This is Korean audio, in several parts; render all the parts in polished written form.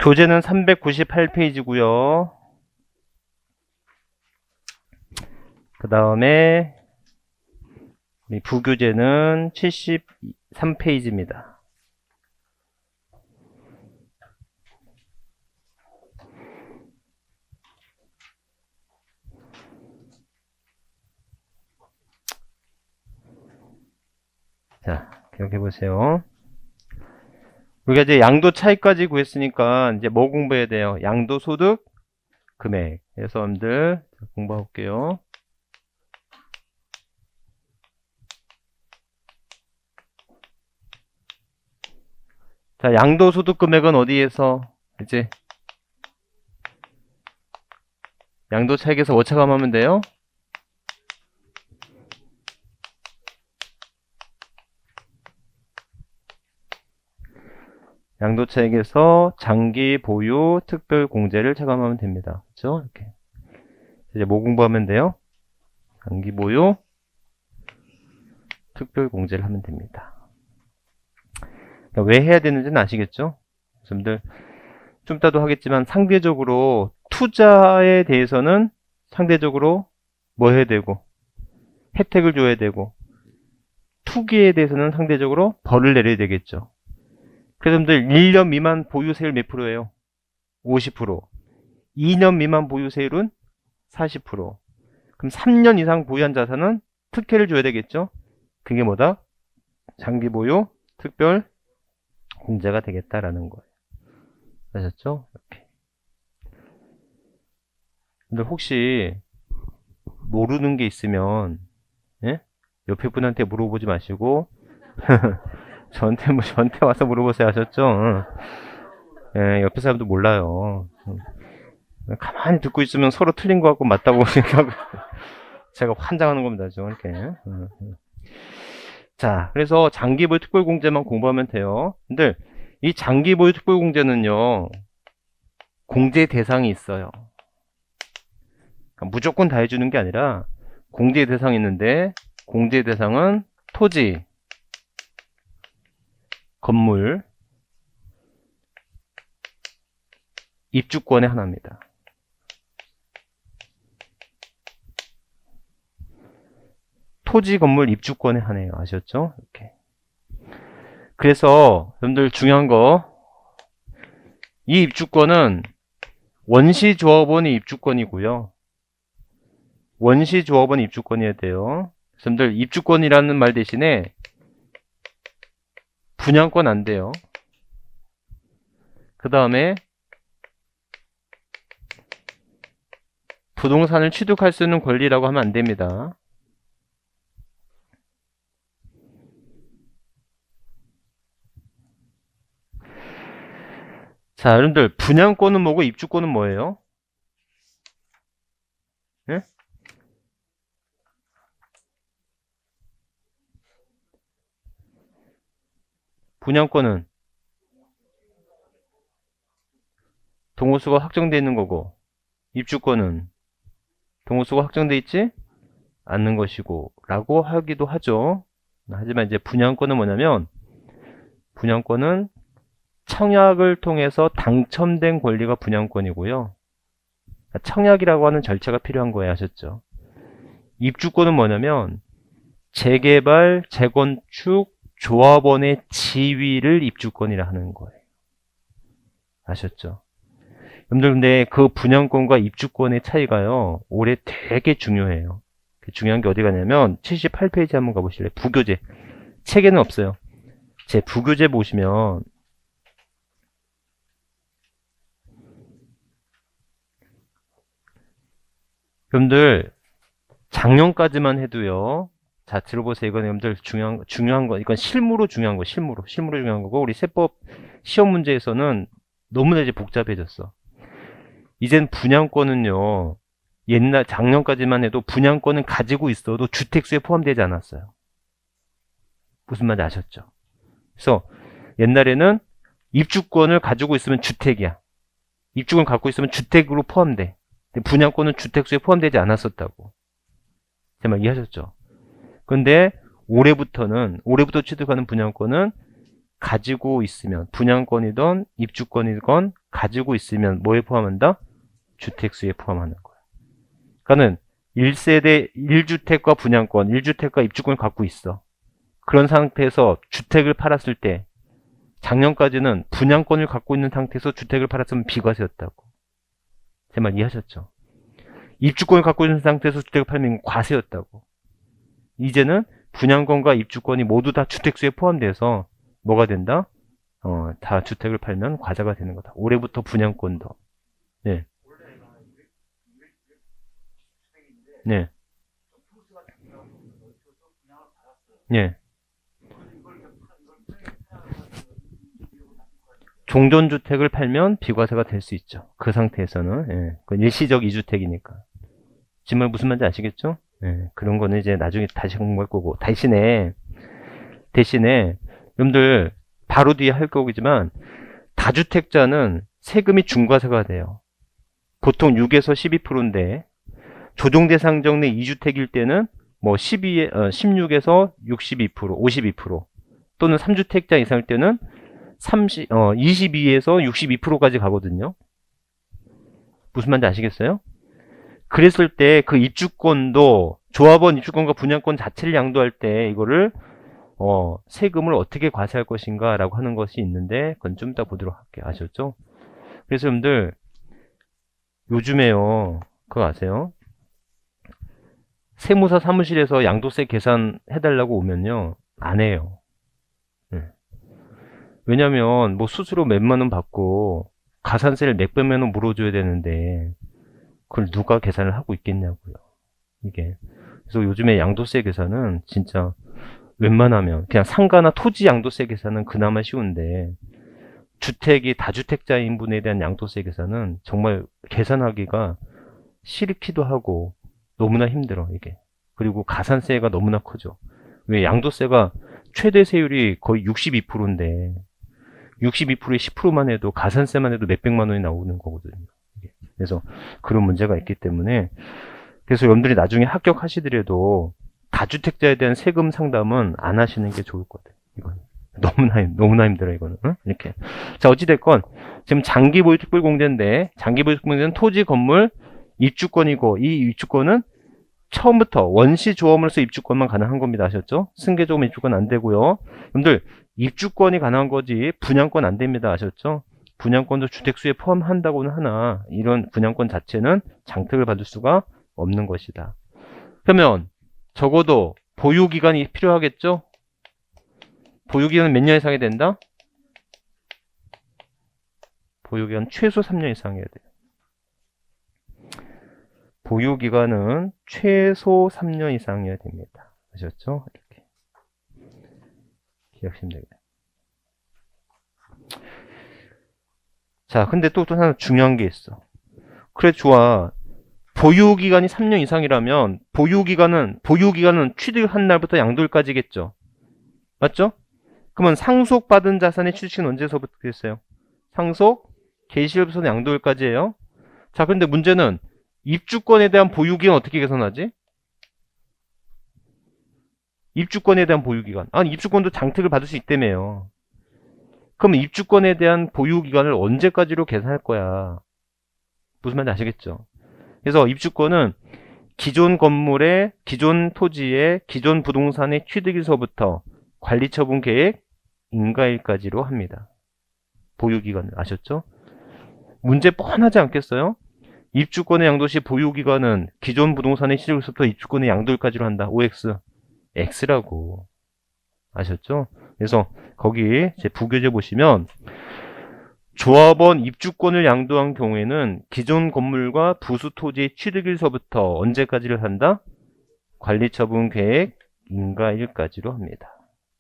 교재는 398페이지고요. 그 다음에 부교재는 73페이지입니다. 자, 기억해 보세요. 우리가 이제 양도 차익까지 구했으니까 이제 뭐 공부해야 돼요? 양도 소득 금액. 그래서 여러분들 공부해 볼게요. 자, 양도 소득 금액은 어디에서 이제 양도 차익에서 뭐 차감하면 돼요? 양도 차익에서 장기 보유 특별 공제를 차감하면 됩니다. 그렇죠? 이렇게. 이제 뭐 공부하면 돼요? 장기 보유 특별 공제를 하면 됩니다. 그러니까 왜 해야 되는지는 아시겠죠? 여러분들 좀 이따도 하겠지만 상대적으로 투자에 대해서는 상대적으로 뭐 해야 되고 혜택을 줘야 되고 투기에 대해서는 상대적으로 벌을 내려야 되겠죠. 그래서 여러분들 1년 미만 보유세율 몇 프로예요? 50%. 2년 미만 보유세율은 40%. 그럼 3년 이상 보유한 자산은 특혜를 줘야 되겠죠? 그게 뭐다? 장기 보유 특별 공제가 되겠다라는 거예요. 아셨죠? 이렇게. 근데 혹시 모르는 게 있으면 예? 옆에 분한테 물어보지 마시고 저한테 와서 물어보세요. 하셨죠? 예, 옆에 사람도 몰라요. 가만히 듣고 있으면 서로 틀린 거 같고 맞다고 생각하고 제가 환장하는 겁니다. 좀 이렇게. 자, 그래서 장기보유 특별공제만 공부하면 돼요. 근데 이 장기보유 특별공제는요, 공제 대상이 있어요. 그러니까 무조건 다 해주는 게 아니라 공제 대상이 있는데 공제 대상은 토지, 건물, 입주권의 하나입니다. 토지, 건물, 입주권의 하나예요. 아셨죠? 이렇게. 그래서 여러분들 중요한 거, 이 입주권은 원시조합원의 입주권이고요. 원시조합원의 입주권이어야 돼요. 여러분들 입주권이라는 말 대신에 분양권 안 돼요. 그 다음에 부동산을 취득할 수 있는 권리라고 하면 안 됩니다. 자, 여러분들 분양권은 뭐고 입주권은 뭐예요? 예? 분양권은 동호수가 확정되어 있는 거고 입주권은 동호수가 확정되어 있지 않는 것이고 라고 하기도 하죠. 하지만 이제 분양권은 뭐냐면 분양권은 청약을 통해서 당첨된 권리가 분양권이고요. 청약이라고 하는 절차가 필요한 거예요. 아셨죠? 입주권은 뭐냐면 재개발, 재건축, 조합원의 지위를 입주권이라 하는 거예요. 아셨죠? 여러분들 근데 그 분양권과 입주권의 차이가요. 올해 되게 중요해요. 중요한 게 어디 가냐면 78페이지 한번 가보실래요? 부교재. 책에는 없어요. 제 부교재 보시면 여러분들 작년까지만 해도요. 자, 들어보세요. 이건 여러분들 중요한 거, 이건 실무로 중요한 거, 실무로 중요한 거고, 우리 세법 시험 문제에서는 너무나 이제 복잡해졌어. 이젠 분양권은요, 작년까지만 해도 분양권은 가지고 있어도 주택수에 포함되지 않았어요. 무슨 말인지 아셨죠? 그래서 옛날에는 입주권을 가지고 있으면 주택이야. 입주권을 갖고 있으면 주택으로 포함돼. 근데 분양권은 주택수에 포함되지 않았었다고. 제 말 이해하셨죠? 그런데 올해부터 취득하는 분양권은 가지고 있으면 분양권이든 입주권이든 가지고 있으면 뭐에 포함한다? 주택수에 포함하는 거야. 그러니까는 1세대 1주택과 분양권, 1주택과 입주권을 갖고 있어. 그런 상태에서 주택을 팔았을 때 작년까지는 분양권을 갖고 있는 상태에서 주택을 팔았으면 비과세였다고. 제 말 이해하셨죠? 입주권을 갖고 있는 상태에서 주택을 팔면 과세였다고. 이제는 분양권과 입주권이 모두 다 주택수에 포함돼서 뭐가 된다? 다 주택을 팔면 과세가 되는 거다. 올해부터 분양권도. 네. 네. 네. 종전주택을 팔면 비과세가 될 수 있죠. 그 상태에서는. 예. 그건 일시적 2주택이니까. 지금 무슨 말인지 아시겠죠? 예. 그런 거는 이제 나중에 다시 공부할 거고. 대신에 여러분들 바로 뒤에 할 거지만 다주택자는 세금이 중과세가 돼요. 보통 6에서 12%인데 조정대상 내 2주택일 때는 뭐 16에서 62%, 52% 또는 3주택자 이상일 때는 22에서 62%까지 가거든요. 무슨 말인지 아시겠어요? 그랬을 때 그 입주권도 조합원 입주권과 분양권 자체를 양도할 때 이거를 세금을 어떻게 과세할 것인가 라고 하는 것이 있는데 그건 좀 이따 보도록 할게요. 아셨죠? 그래서 여러분들 요즘에요 그거 아세요? 세무사 사무실에서 양도세 계산 해달라고 오면요 안 해요. 왜냐면 뭐 수수료 몇만 원 받고 가산세를 몇백만 원 물어줘야 되는데 그걸 누가 계산을 하고 있겠냐고요. 이게 그래서 요즘에 양도세 계산은 진짜 웬만하면 그냥 상가나 토지 양도세 계산은 그나마 쉬운데 주택이 다주택자인 분에 대한 양도세 계산은 정말 계산하기가 싫기도 하고 너무나 힘들어 이게. 그리고 가산세가 너무나 크죠. 왜 양도세가 최대 세율이 거의 62%인데 62%에 10%만 해도 가산세만 해도 몇백만 원이 나오는 거거든요. 그래서 그런 문제가 있기 때문에 그래서 여러분들이 나중에 합격하시더라도 다주택자에 대한 세금 상담은 안 하시는 게 좋을 것 같아요. 이건 너무나 힘들어 이거는. 응? 이렇게. 자 어찌됐건 지금 장기보유특별공제인데 장기보유특별공제는 토지 건물 입주권이고 이 입주권은 처음부터 원시조합으로서 입주권만 가능한 겁니다. 아셨죠? 승계조합 입주권 안 되고요. 여러분들 입주권이 가능한 거지 분양권 안 됩니다. 아셨죠? 분양권도 주택수에 포함한다고는 하나 이런 분양권 자체는 장특을 받을 수가 없는 것이다. 그러면 적어도 보유기간이 필요하겠죠? 보유기간은 몇 년 이상이 된다? 보유기간 최소 3년 이상이어야 돼요. 보유기간은 최소 3년 이상이어야 됩니다. 아셨죠? 이렇게 기억하시면 되겠다. 자, 근데 또 하나 중요한 게 있어. 그래, 좋아. 보유기간이 3년 이상이라면 보유기간은 취득한 날부터 양도일까지겠죠. 맞죠? 그러면 상속받은 자산의 취득은 언제서부터 됐어요? 상속 개시일부터 양도일까지예요. 자, 근데 문제는 입주권에 대한 보유기간 어떻게 계산하지? 입주권에 대한 보유기간. 아니, 입주권도 장특을 받을 수 있다며요. 그럼 입주권에 대한 보유기간을 언제까지로 계산할 거야? 무슨 말인지 아시겠죠? 그래서 입주권은 기존 건물의, 기존 토지의, 기존 부동산의 취득일서부터 관리처분 계획 인가일까지로 합니다. 보유기간을 아셨죠? 문제 뻔하지 않겠어요? 입주권의 양도시 보유기간은 기존 부동산의 취득일서부터 입주권의 양도일까지로 한다. OX. X라고. 아셨죠? 그래서 거기 제 부교재 보시면 조합원 입주권을 양도한 경우에는 기존 건물과 부수 토지의 취득일서부터 언제까지를 한다? 관리처분 계획 인가일까지로 합니다.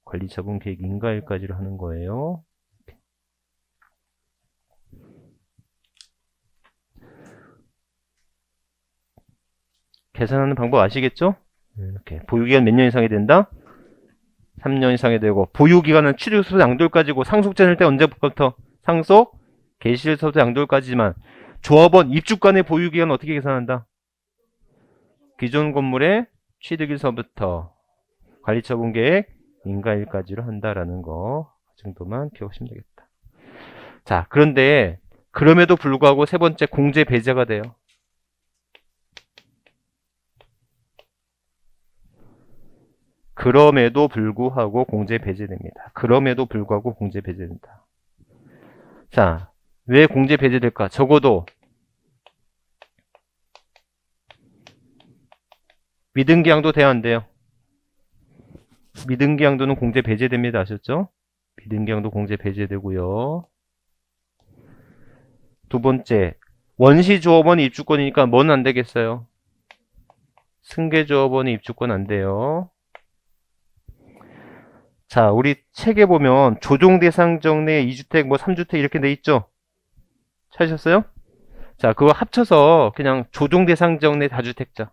관리처분 계획 인가일까지로 하는 거예요. 계산하는 방법 아시겠죠? 이렇게 보유기간 몇 년 이상이 된다? 3년 이상이 되고 보유기간은 취득일서부터 양도일까지고 상속자일 때 언제부터? 상속 개시일서부터 양도일까지지만 조합원 입주권의 보유기간은 어떻게 계산한다? 기존 건물의 취득일서부터 관리처분 계획 인가일까지로 한다라는 거 그 정도만 기억하시면 되겠다. 자, 그런데 그럼에도 불구하고 세 번째 공제 배제가 돼요. 그럼에도 불구하고 공제 배제됩니다. 그럼에도 불구하고 공제 배제된다. 자, 왜 공제 배제될까? 적어도 미등기양도 돼야 안 돼요? 미등기양도는 공제 배제됩니다. 아셨죠? 미등기양도 공제 배제되고요. 두 번째, 원시조업원이 입주권이니까 뭐는 안 되겠어요? 승계조업원이 입주권 안 돼요. 자, 우리 책에 보면 조정대상 내 2주택, 뭐 3주택 이렇게 돼 있죠? 찾으셨어요? 자, 그거 합쳐서 그냥 조정대상 내 다주택자.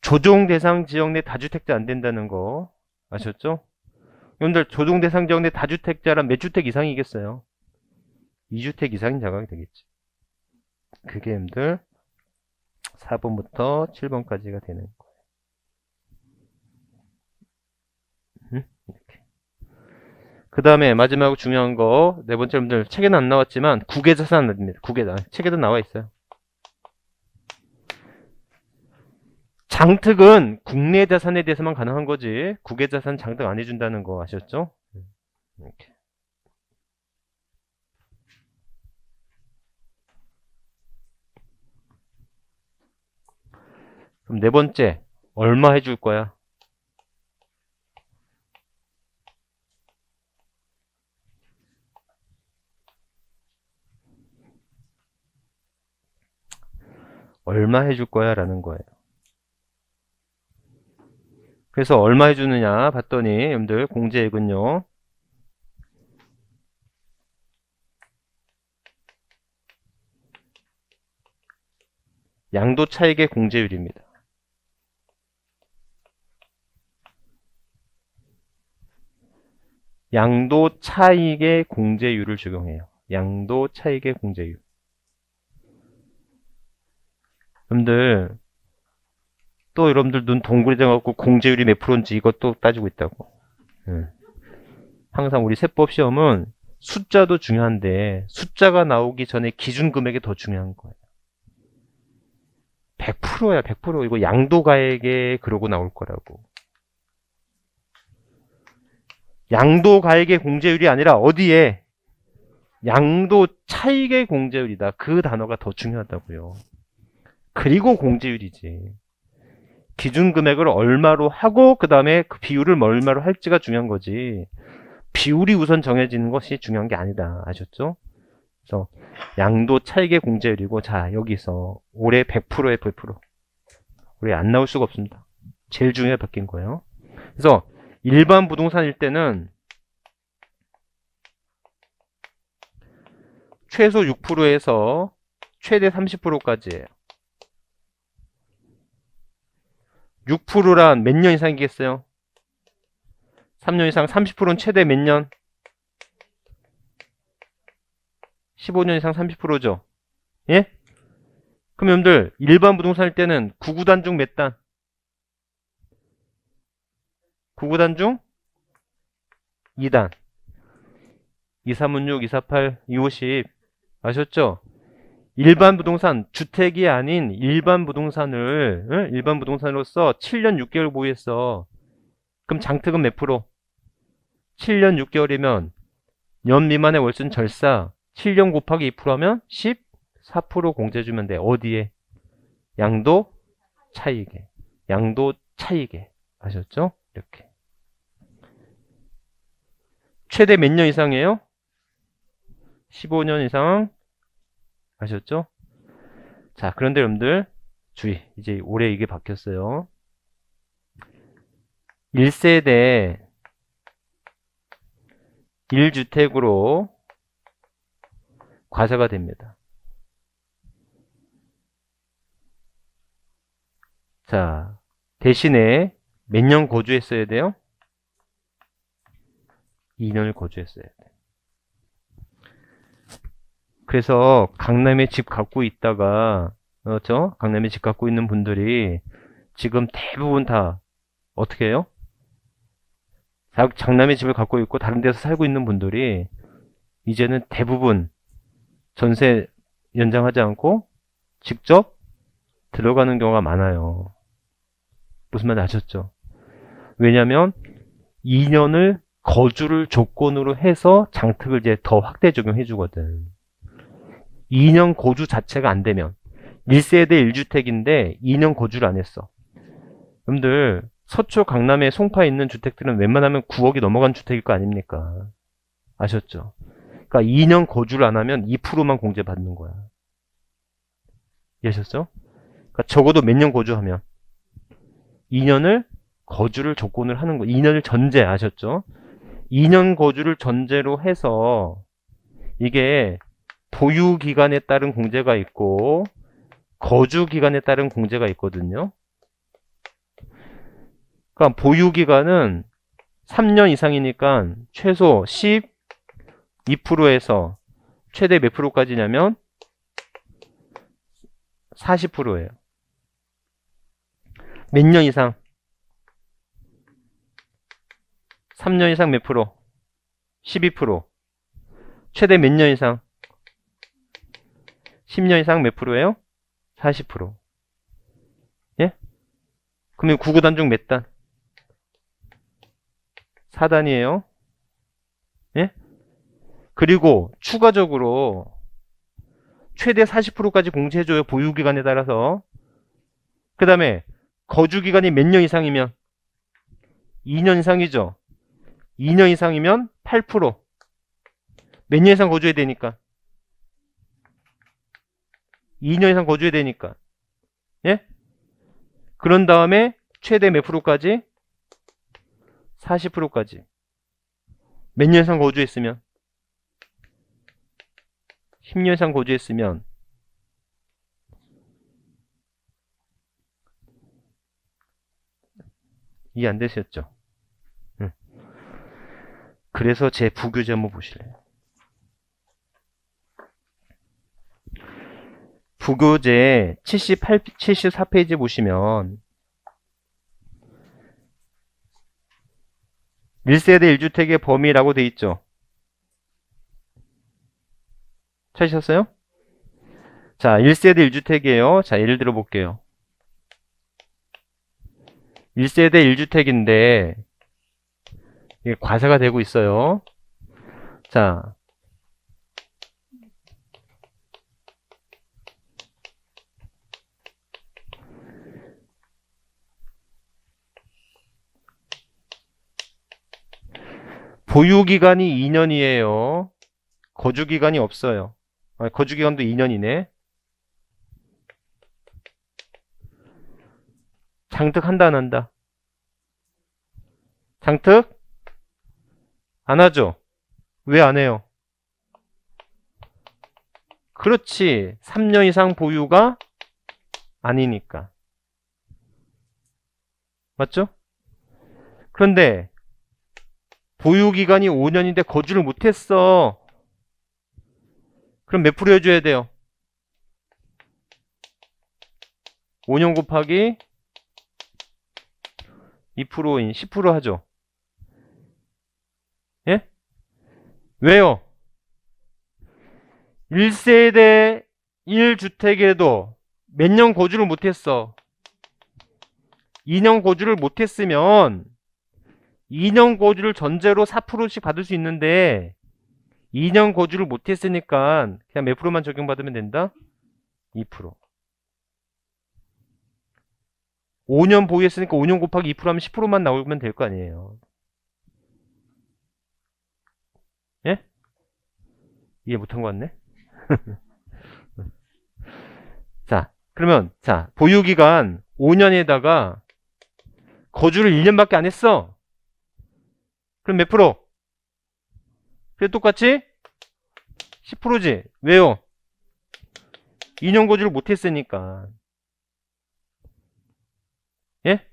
조정대상 지역 내 다주택자 안 된다는 거 아셨죠? 여러분들 조정대상 지역 내 다주택자란 몇 주택 이상이겠어요? 2주택 이상인 자각이 되겠지. 그게 여러분들 4번부터 7번까지가 되는 거예요. 이렇게. 그 다음에 마지막 중요한 거, 네 번째 여러분들 책에는 안 나왔지만 국외자산입니다. 책에도 나와 있어요. 장특은 국내 자산에 대해서만 가능한 거지 국외 자산 장특 안 해준다는 거 아셨죠? 이렇게. 그럼 네 번째, 얼마 해줄 거야? 얼마 해줄 거야? 라는 거예요. 그래서 얼마 해주느냐 봤더니 여러분들 공제액은요. 양도 차익의 공제율입니다. 양도 차익의 공제율을 적용해요. 양도 차익의 공제율. 여러분들 또 여러분들 눈 동그리 돼갖고 공제율이 몇 프로인지 이것도 따지고 있다고. 항상 우리 세법 시험은 숫자도 중요한데 숫자가 나오기 전에 기준 금액이 더 중요한 거예요. 100%야 100%. 이거 양도가액에 그러고 나올 거라고. 양도가액의 공제율이 아니라 어디에? 양도 차익의 공제율이다. 그 단어가 더 중요하다고요. 그리고 공제율이지. 기준 금액을 얼마로 하고 그 다음에 그 비율을 얼마로 할지가 중요한 거지. 비율이 우선 정해지는 것이 중요한 게 아니다. 아셨죠? 그래서 양도 차익의 공제율이고, 자 여기서 올해 100%에 100%. 올해 안 나올 수가 없습니다. 제일 중요하게 바뀐 거예요. 그래서 일반 부동산일 때는 최소 6%에서 최대 30%까지예요. 6%란 몇 년 이상이겠어요? 3년 이상. 30%는 최대 몇 년? 15년 이상 30%죠. 예? 그럼 여러분들 일반 부동산일 때는 9구단 중 몇 단? 9구단 중 2단. 236, 248, 250 아셨죠? 일반 부동산, 주택이 아닌 일반 부동산을 일반 부동산으로서 7년 6개월 보유했어. 그럼 장특은 몇 프로? 7년 6개월이면 연 미만의 월수는 절사. 7년 곱하기 2% 하면 14% 공제 주면 돼. 어디에? 양도 차익에. 양도 차익에. 아셨죠? 이렇게. 최대 몇 년 이상이에요? 15년 이상. 아셨죠? 자, 그런데 여러분들 주의. 이제 올해 이게 바뀌었어요. 1세대 1주택으로 과세가 됩니다. 자, 대신에 몇 년 거주했어야 돼요? 2년을 거주했어야 돼요. 그래서 강남에 집 갖고 있다가 그렇죠? 강남에 집 갖고 있는 분들이 지금 대부분 다 어떻게 해요? 강남에 집을 갖고 있고 다른 데서 살고 있는 분들이 이제는 대부분 전세 연장하지 않고 직접 들어가는 경우가 많아요. 무슨 말인지 아셨죠? 왜냐하면 2년을 거주를 조건으로 해서 장특을 이제 더 확대 적용해 주거든. 2년 거주 자체가 안 되면 1세대 1주택인데 2년 거주를 안 했어. 여러분들 서초 강남에 송파에 있는 주택들은 웬만하면 9억이 넘어간 주택일 거 아닙니까? 아셨죠? 그러니까 2년 거주를 안 하면 2%만 공제받는 거야. 이해하셨죠? 그러니까 적어도 몇 년 거주하면 2년을 거주를 조건을 하는 거. 2년을 전제 아셨죠? 2년 거주를 전제로 해서 이게 보유 기간에 따른 공제가 있고 거주 기간에 따른 공제가 있거든요. 그러니까 보유 기간은 3년 이상이니까 최소 12%에서 최대 몇 프로까지냐면 40%예요. 몇 년 이상? 3년 이상 몇 프로? 12%. 최대 몇 년 이상? 10년 이상 몇 프로예요? 40%. 예? 그러면 구구단 중 몇 단? 4단이에요. 예? 그리고 추가적으로 최대 40%까지 공제해줘요. 보유기간에 따라서. 그 다음에 거주기간이 몇 년 이상이면? 2년 이상이죠. 2년 이상이면 8%. 몇 년 이상 거주해야 되니까? 2년 이상 거주해야 되니까. 예? 그런 다음에 최대 몇 프로까지? 40%까지. 몇 년 이상 거주했으면? 10년 이상 거주했으면 이해 안 되셨죠? 응. 그래서 제 부교재 한번 보실래요? 부교재 74페이지 보시면 1세대 1주택의 범위라고 돼 있죠? 찾으셨어요? 자, 1세대 1주택이에요. 자, 예를 들어 볼게요. 1세대 1주택인데 이게 과세가 되고 있어요. 자, 보유기간이 2년이에요. 거주기간이 없어요. 거주기간도 2년이네. 장특한다 안 한다? 장특? 안 하죠? 왜 안 해요? 그렇지. 3년 이상 보유가 아니니까. 맞죠? 그런데 보유기간이 5년인데 거주를 못했어. 그럼 몇 프로 해줘야 돼요? 5년 곱하기 2%인 10% 하죠. 예? 왜요? 1세대 1주택에도 몇 년 거주를 못했어. 2년 거주를 못했으면 2년 거주를 전제로 4%씩 받을 수 있는데 2년 거주를 못했으니까 그냥 몇 프로만 적용받으면 된다? 2%. 5년 보유했으니까 5년 곱하기 2% 하면 10%만 나오면 될 거 아니에요. 예? 이해 못한 것 같네? 자, 그러면 자 보유기간 5년에다가 거주를 1년밖에 안 했어. 그럼 몇 프로? 그래 똑같이 10%지. 왜요? 2년 거주를 못했으니까. 예?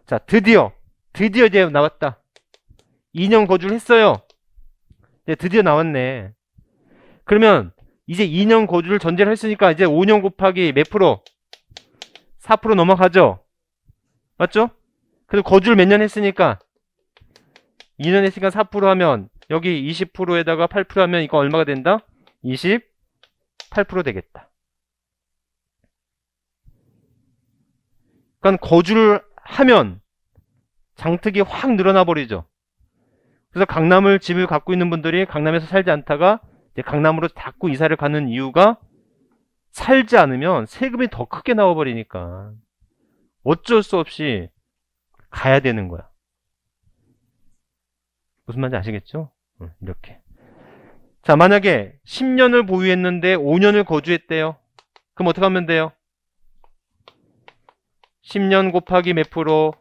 자, 드디어 이제 나왔다. 2년 거주를 했어요. 이제 드디어 나왔네. 그러면 이제 2년 거주를 전제를 했으니까 이제 5년 곱하기 몇 프로? 4% 넘어가죠? 맞죠? 그래서 거주를 몇 년 했으니까 2년 했으니까 4% 하면 여기 20%에다가 8% 하면 이거 얼마가 된다? 28% 되겠다. 그러니까 거주를 하면 장특이 확 늘어나 버리죠. 그래서 강남을 집을 갖고 있는 분들이 강남에서 살지 않다가 이제 강남으로 자꾸 이사를 가는 이유가 살지 않으면 세금이 더 크게 나와 버리니까 어쩔 수 없이 가야 되는 거야. 무슨 말인지 아시겠죠? 이렇게. 자, 만약에 10년을 보유했는데 5년을 거주했대요. 그럼 어떻게 하면 돼요? 10년 곱하기 몇 프로?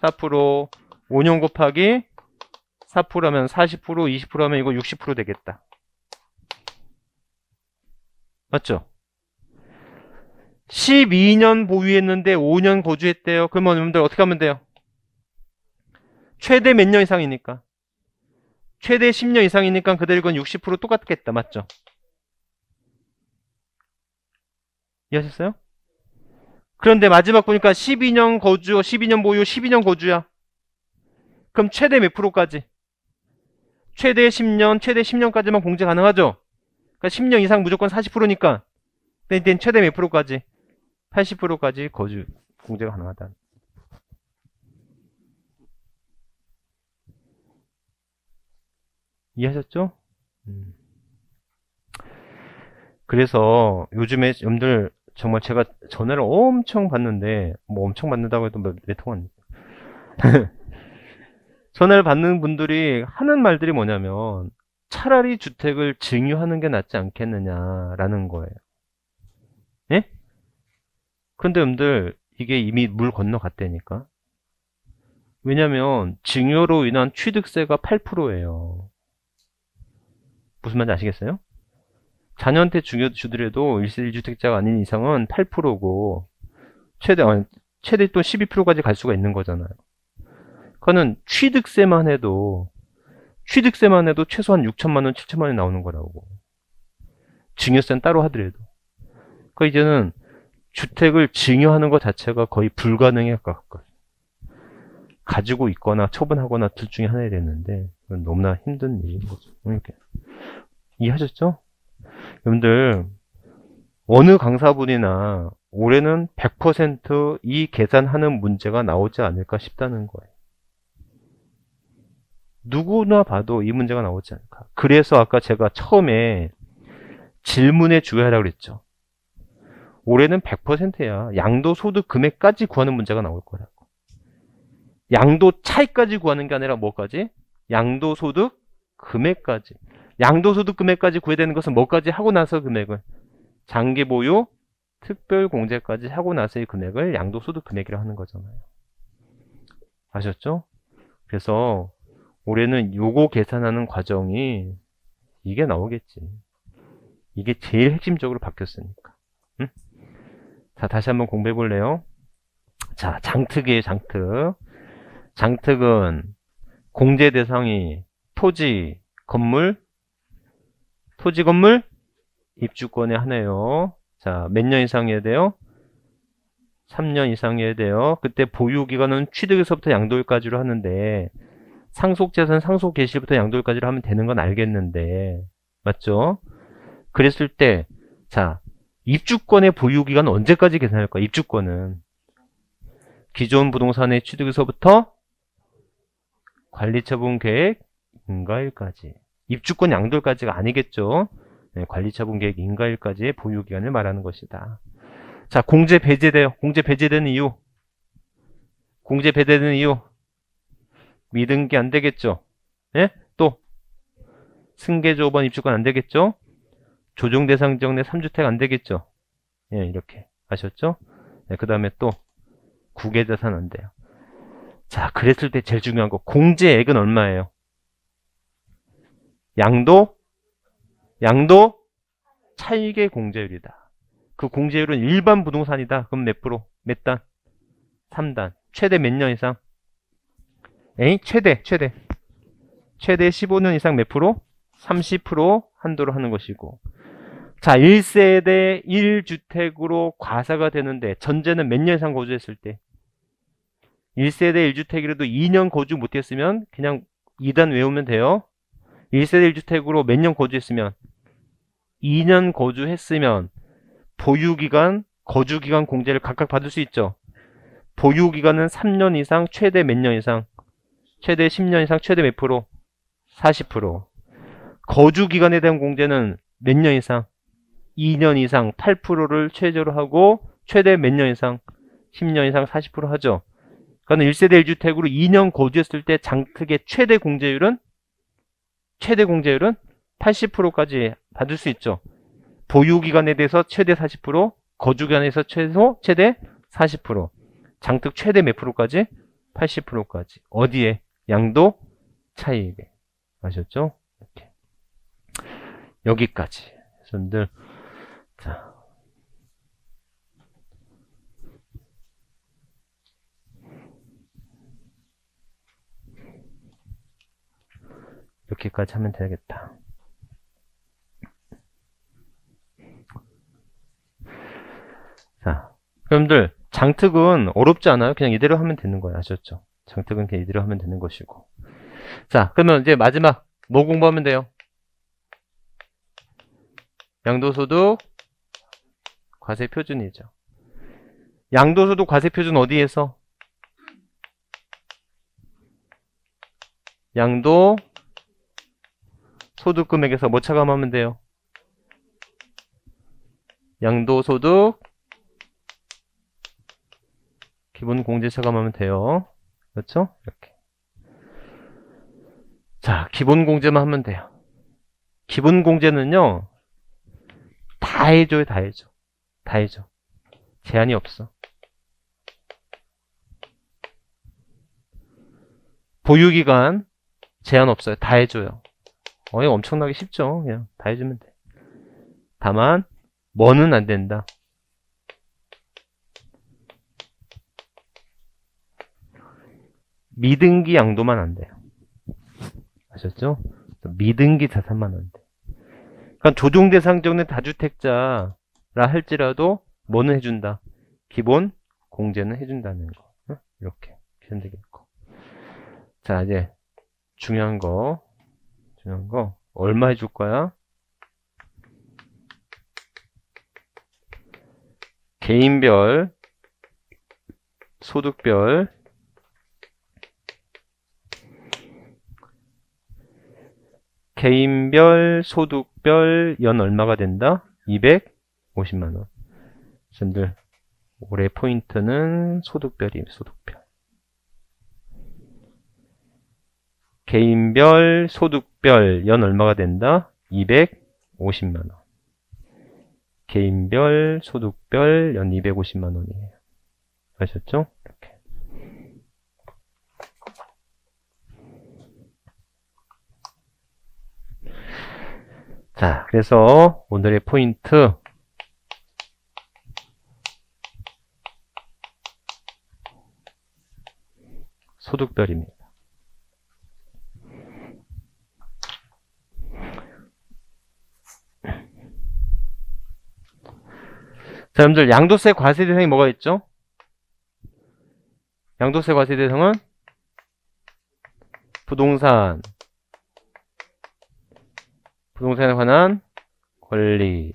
4%. 5년 곱하기 4% 하면 40%, 20% 하면 이거 60% 되겠다. 맞죠? 12년 보유했는데 5년 거주했대요. 그러면 여러분들 어떻게 하면 돼요? 최대 몇 년 이상이니까? 최대 10년 이상이니까 그대로 이건 60% 똑같겠다. 맞죠? 이해하셨어요? 그런데 마지막 보니까 12년 거주, 12년 보유, 12년 거주야. 그럼 최대 몇 프로까지? 최대 10년, 최대 10년까지만 공제 가능하죠? 그러니까 10년 이상 무조건 40%니까. 근데 최대 몇 프로까지? 80%까지 거주 공제가 가능하다. 이해하셨죠? 그래서 요즘에 여러분들 정말 제가 전화를 엄청 받는데 뭐 엄청 받는다고 해도 몇 통 안 전화를 받는 분들이 하는 말들이 뭐냐면 차라리 주택을 증여하는 게 낫지 않겠느냐라는 거예요. 예? 그런데 여러분들 이게 이미 물 건너갔다니까. 왜냐면 증여로 인한 취득세가 8%예요. 무슨 말인지 아시겠어요? 자녀한테 증여 주더라도 1주택자가 아닌 이상은 8%고 최대 또 12%까지 갈 수가 있는 거잖아요. 그거는 취득세만 해도 최소한 6천만 원, 7천만 원이 나오는 거라고. 증여세는 따로 하더라도. 그러니까 이제는 주택을 증여하는 것 자체가 거의 불가능에 가깝거든요. 가지고 있거나 처분하거나 둘 중에 하나야 되는데 그건 너무나 힘든 일인 거죠. 이렇게. 이해하셨죠? 여러분들 어느 강사분이나 올해는 100% 이 계산하는 문제가 나오지 않을까 싶다는 거예요. 누구나 봐도 이 문제가 나오지 않을까. 그래서 아까 제가 처음에 질문에 주의하라고 그랬죠. 올해는 100%야. 양도소득 금액까지 구하는 문제가 나올 거라고. 양도 차이까지 구하는 게 아니라 뭐까지? 양도소득 금액까지. 양도소득 금액까지 구해야 되는 것은 뭐까지 하고 나서 금액을? 장기보유, 특별공제까지 하고 나서의 금액을 양도소득 금액이라고 하는 거잖아요. 아셨죠? 그래서 올해는 요거 계산하는 과정이 이게 나오겠지. 이게 제일 핵심적으로 바뀌었으니까. 응? 자, 다시 한번 공부해 볼래요? 자, 장특이에요, 장특. 장특은 공제 대상이 토지, 건물, 입주권에 하네요. 자, 몇 년 이상이어야 돼요? 3년 이상이어야 돼요. 그때 보유기간은 취득에서부터 양도일까지로 하는데 상속재산 상속 개시부터 양도일까지로 하면 되는 건 알겠는데 맞죠? 그랬을 때 자, 입주권의 보유기간은 언제까지 계산할 거야? 입주권은 기존 부동산의 취득에서부터 관리처분 계획 인가일까지. 입주권 양도일까지가 아니겠죠? 네, 관리처분 계획 인가일까지의 보유기간을 말하는 것이다. 자, 공제 배제돼요. 공제 배제되는 이유. 미등기 안 되겠죠? 예? 또 승계조번 입주권 안 되겠죠? 조정대상 지역 내 3주택 안 되겠죠? 예, 이렇게 아셨죠? 네, 그 다음에 또 구개자산 안 돼요. 자, 그랬을 때 제일 중요한 거 공제액은 얼마예요? 양도 차익의 공제율이다. 그 공제율은 일반 부동산이다. 그럼 몇 프로? 몇 단? 3단. 최대 몇 년 이상? 에이? 최대 15년 이상 몇 프로? 30% 한도로 하는 것이고 자, 1세대 1주택으로 과세가 되는데 전제는 몇 년 이상 거주했을 때 1세대 1주택이라도 2년 거주 못했으면 그냥 2단 외우면 돼요. 1세대 1주택으로 몇 년 거주했으면 2년 거주했으면 보유기간, 거주기간 공제를 각각 받을 수 있죠. 보유기간은 3년 이상, 최대 몇 년 이상? 최대 10년 이상, 최대 몇 프로? 40%. 거주기간에 대한 공제는 몇 년 이상? 2년 이상 8%를 최저로 하고 최대 몇 년 이상? 10년 이상 40% 하죠. 그러니까 1세대 1주택으로 2년 거주했을 때 장특의 최대 공제율은 80%까지 받을 수 있죠. 보유기간에 대해서 최대 40%, 거주기간에서 최대 40%. 장특 최대 몇 프로까지? 80%까지. 어디에? 양도 차익에. 아셨죠? 이렇게. 여기까지. 여러분들, 자. 이렇게까지 하면 되겠다. 자, 여러분들, 장특은 어렵지 않아요. 그냥 이대로 하면 되는 거예요. 아셨죠? 장특은 그냥 이대로 하면 되는 것이고. 자, 그러면 이제 마지막 뭐 공부하면 돼요? 양도소득 과세표준이죠. 양도소득 과세표준 어디에서? 양도 소득금액에서 뭐 차감하면 돼요? 양도소득 기본공제 차감하면 돼요. 그렇죠? 이렇게. 자, 기본공제만 하면 돼요. 기본공제는요, 다 해줘요, 다 해줘. 다 해줘. 제한이 없어. 보유기간 제한 없어요. 다 해줘요. 이거 엄청나게 쉽죠. 그냥 다 해주면 돼. 다만 뭐는 안 된다. 미등기 양도만 안 돼요. 아셨죠? 미등기 자산만 안 돼. 그러니까 조정 대상자는 다주택자라 할지라도 뭐는 해준다. 기본 공제는 해준다는 거. 이렇게 하면 되겠고. 자, 이제 중요한 거 얼마 해줄 거야? 개인별 소득별 개인별 소득별 연 얼마가 된다? 250만원. 여러분들 올해 포인트는 소득별이에요. 소득별. 개인별 소득별 연 얼마가 된다? 250만원. 개인별 소득별 연 250만원이에요. 아셨죠? 이렇게. 자, 그래서 오늘의 포인트 소득별입니다. 자, 여러분들 양도세 과세 대상이 뭐가 있죠? 양도세 과세 대상은 부동산에 관한 권리,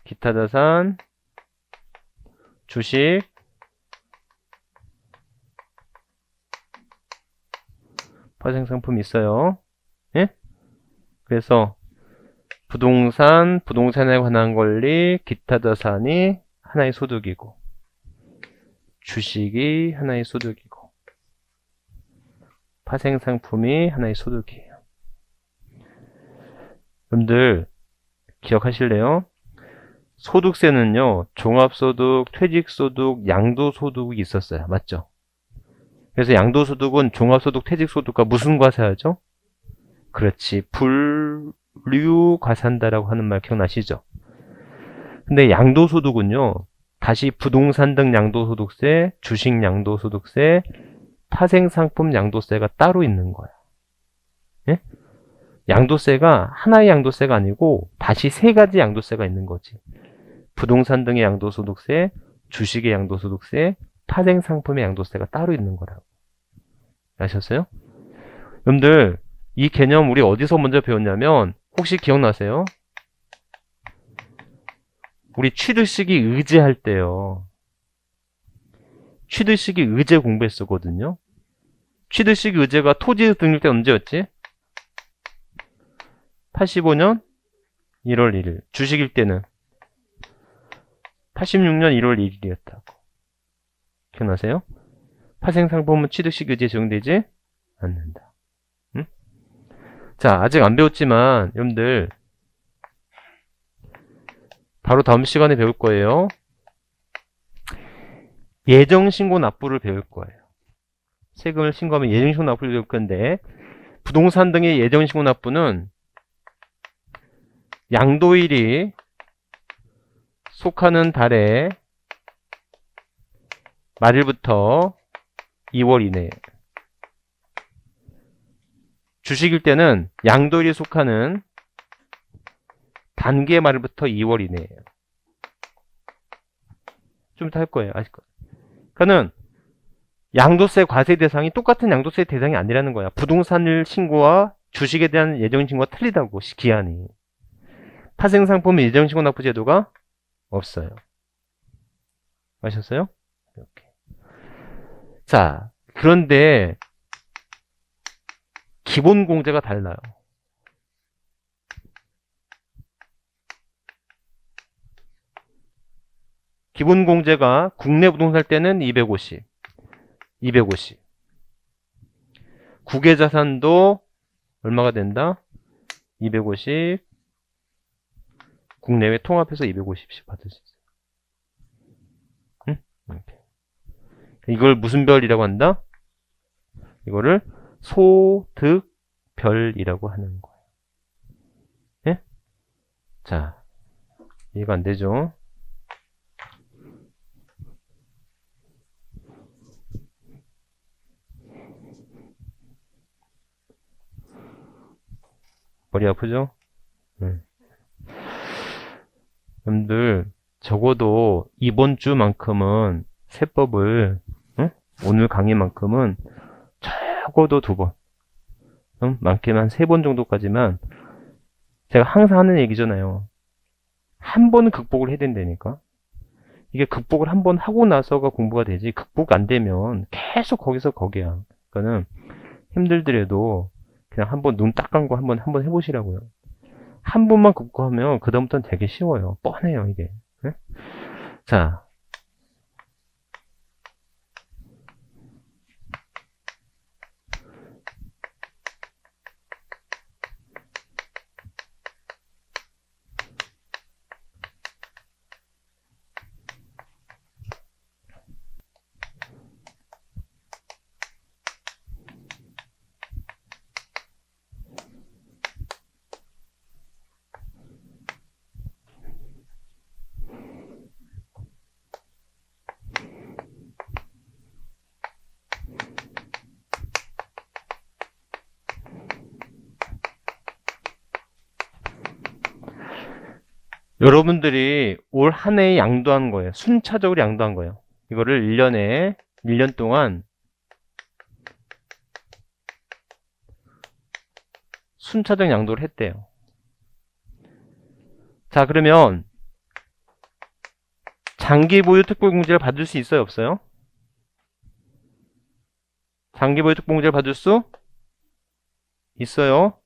기타 자산, 주식, 파생상품 있어요. 예? 그래서 부동산에 관한 권리, 기타 자산이 하나의 소득이고, 주식이 하나의 소득이고, 파생상품이 하나의 소득이에요. 여러분들 기억하실래요? 소득세는요, 종합소득, 퇴직소득, 양도소득이 있었어요. 맞죠? 그래서 양도소득은 종합소득, 퇴직소득과 무슨 과세하죠? 그렇지, 분류과세한다라고 하는 말 기억나시죠? 근데 양도소득은요, 다시 부동산 등 양도소득세, 주식 양도소득세, 파생상품 양도세가 따로 있는 거야. 예? 양도세가 하나의 양도세가 아니고 다시 세 가지 양도세가 있는 거지. 부동산 등의 양도소득세, 주식의 양도소득세, 파생상품의 양도세가 따로 있는 거라고. 아셨어요? 여러분들 이 개념 우리 어디서 먼저 배웠냐면 혹시 기억나세요? 우리 취득시기 의제할 때요. 취득시기 의제 공부했었거든요. 취득시기 의제가 토지 등록 때 언제였지? 85년 1월 1일. 주식일 때는 86년 1월 1일이었다고. 기억나세요? 파생상품은 취득시기 의제에 적용되지 않는다. 응? 자, 아직 안 배웠지만 여러분들 바로 다음 시간에 배울 거예요. 예정신고 납부를 배울 거예요. 세금을 신고하면 예정신고 납부를 배울 건데 부동산 등의 예정신고 납부는 양도일이 속하는 달의 말일부터 2월 이내에, 주식일 때는 양도일이 속하는 단기의 말일부터 2월 이내에요. 좀 이따 할 거예요. 아실 거예요. 그러니까는 양도세 과세 대상이 똑같은 양도세 대상이 아니라는 거야. 부동산을 신고와 주식에 대한 예정신고가 틀리다고, 기한이. 파생상품 예정신고 납부 제도가 없어요. 아셨어요? 이렇게. 자, 그런데 기본 공제가 달라요. 기본 공제가 국내 부동산 살 때는 250. 국외 자산도 얼마가 된다? 250. 국내외 통합해서 250씩 받을 수 있어요. 응? 이렇게. 이걸 무슨 별이라고 한다? 이거를 소득별이라고 하는 거예요. 예? 자, 이해가 안 되죠? 머리 아프죠? 여러분들 적어도 이번 주만큼은 세법을, 오늘 강의만큼은 적어도 2번, 많게는 한 3번 정도까지만, 제가 항상 하는 얘기잖아요. 한 번은 극복을 해야 된다니까. 이게 극복을 한 번 하고 나서가 공부가 되지, 극복 안 되면 계속 거기서 거기야. 그러니까는 힘들더라도 그냥 한번 눈 딱 감고 한번 해보시라고요. 한 번만 극복하면 그다음부터는 되게 쉬워요. 뻔해요, 이게. 네? 자. 여러분들이 올 한 해에 양도한 거예요. 순차적으로 양도한 거예요. 이거를 1년 동안 순차적 양도를 했대요. 자, 그러면 장기 보유 특별공제를 받을 수 있어요, 없어요? 장기 보유 특별공제를 받을 수 있어요?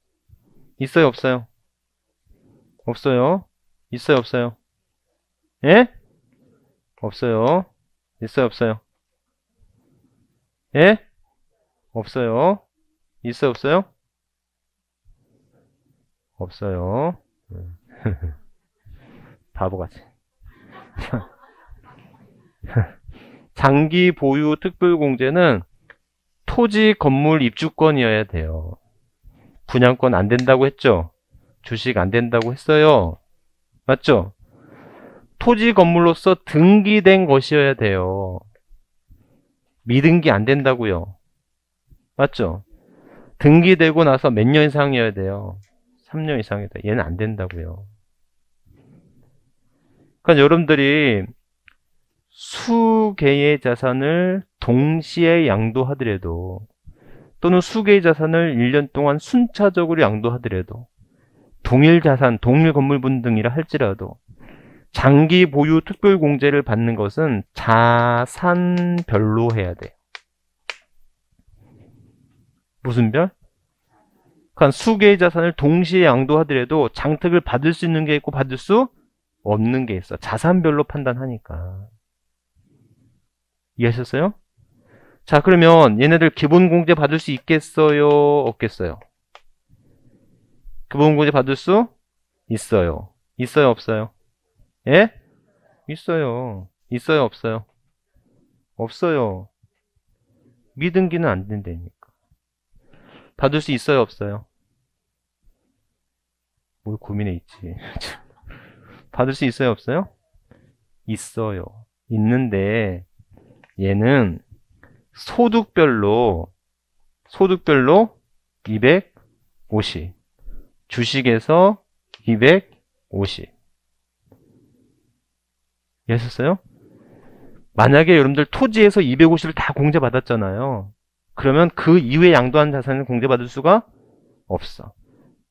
있어요, 없어요? 없어요. 있어요, 없어요? 예? 없어요. 있어요, 없어요? 예? 없어요. 있어요, 없어요? 없어요. 바보같이. 장기 보유 특별공제는 토지 건물 입주권이어야 돼요. 분양권 안 된다고 했죠? 주식 안 된다고 했어요. 맞죠? 토지 건물로서 등기된 것이어야 돼요. 미등기 안 된다고요. 맞죠? 등기되고 나서 몇 년 이상이어야 돼요. 3년 이상이다. 얘는 안 된다고요. 그러니까 여러분들이 수개의 자산을 동시에 양도하더라도 또는 수개의 자산을 1년 동안 순차적으로 양도하더라도 동일 자산, 동일 건물분 등이라 할지라도 장기 보유 특별공제를 받는 것은 자산별로 해야 돼요. 무슨 별? 그러니까 수개의 자산을 동시에 양도하더라도 장특을 받을 수 있는 게 있고 받을 수 없는 게 있어. 자산별로 판단하니까. 이해하셨어요? 자, 그러면 얘네들 기본공제 받을 수 있겠어요? 없겠어요? 기본공제 받을 수 있어요. 있어요? 없어요? 예? 있어요. 있어요? 없어요? 없어요. 미등기는 안 된다니까. 받을 수 있어요? 없어요? 뭘 고민해 있지. 받을 수 있어요? 없어요? 있어요. 있는데 얘는 소득별로 250, 주식에서 250. 이해하셨어요? 만약에 여러분들 토지에서 250을 다 공제받았잖아요. 그러면 그 이외에 양도한 자산을 공제받을 수가 없어.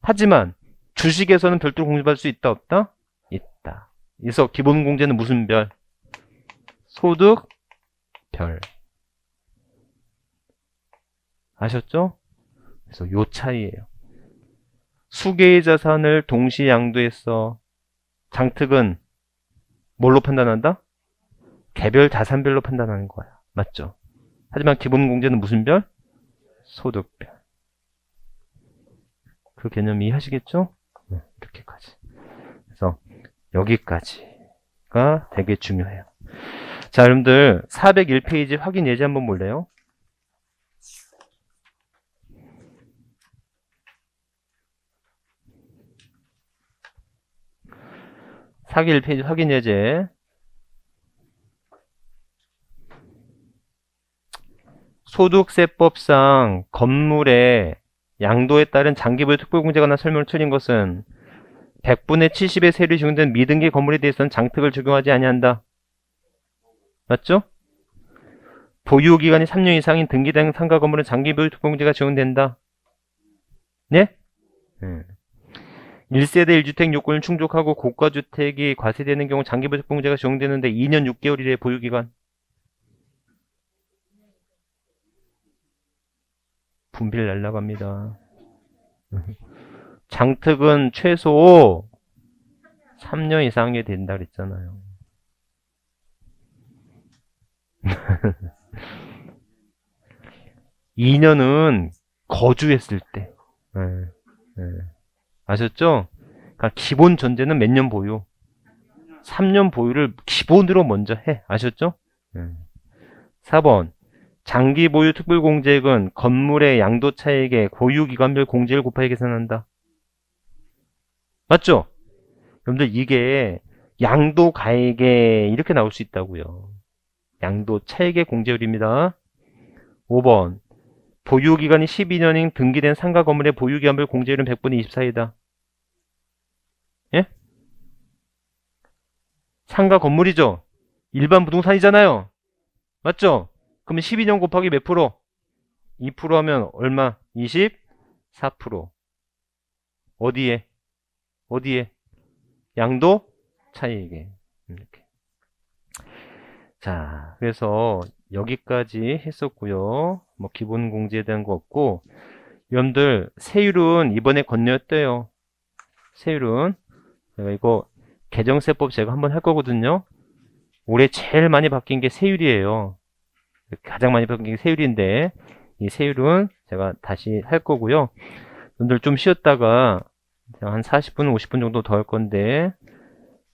하지만 주식에서는 별도로 공제받을 수 있다 없다? 있다. 그래서 기본공제는 무슨 별? 소득별. 아셨죠? 그래서 요 차이예요. 수개의 자산을 동시에 양도해서 장특은 뭘로 판단한다? 개별 자산별로 판단하는 거야. 맞죠? 하지만 기본공제는 무슨 별? 소득별. 그 개념 이해하시겠죠? 네, 이렇게까지. 그래서 여기까지가 되게 중요해요. 자, 여러분들 401페이지 확인 예제 한번 볼래요? 사기 1페이지 확인 예제. 소득세법상 건물의 양도에 따른 장기보유 특별공제가 나 설명을 틀린 것은 100분의 70의 세율이 적용된 미등기 건물에 대해서는 장특을 적용하지 아니한다. 맞죠? 보유기간이 3년 이상인 등기된 상가 건물은 장기보유 특별공제가 적용된다. 네? 1세대 1주택 요건을 충족하고 고가주택이 과세되는 경우 장기보유 특별공제가 적용되는데 2년 6개월이래 보유기간. 분필 날라갑니다. 장특은 최소 3년 이상이 된다 그랬잖아요. (2년은) 거주했을 때. 아셨죠? 그러니까 기본 전제는 몇 년 보유? 3년 보유를 기본으로 먼저 해. 아셨죠? 4번. 장기 보유 특별공제액은 건물의 양도 차익에 보유기간별 공제를 곱하여 계산한다. 맞죠? 여러분들 이게 양도 가액에 이렇게 나올 수 있다고요. 양도 차익의 공제율입니다. 5번. 보유기간이 12년인 등기된 상가 건물의 보유기간별 공제율은 100분의 24이다. 예? 상가 건물이죠? 일반 부동산이잖아요. 맞죠? 그러면 12년 곱하기 몇 프로? 2% 하면 얼마? 24%. 어디에? 어디에? 양도 차익에. 이렇게. 자, 그래서 여기까지 했었고요. 뭐 기본 공제에 대한 거 없고, 여러분들 세율은 이번에 건너였대요. 세율은 제가 이거 개정세법 제가 한번 할 거거든요. 올해 제일 많이 바뀐 게 세율이에요. 가장 많이 바뀐 게 세율인데 이 세율은 제가 다시 할 거고요. 여러분들 좀 쉬었다가 한 40분, 50분 정도 더 할 건데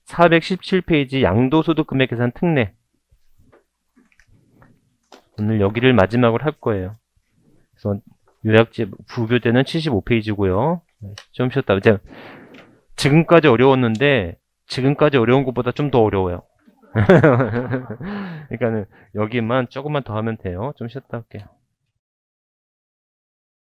417페이지 양도소득 금액 계산 특례. 오늘 여기를 마지막으로 할 거예요. 그래서 요약집 부교재는 75페이지고요. 좀 쉬었다가 제가 지금까지 어려웠는데 지금까지 어려운 것보다 좀 더 어려워요. 그러니까는 여기만 조금만 더 하면 돼요. 좀 쉬었다 할게요.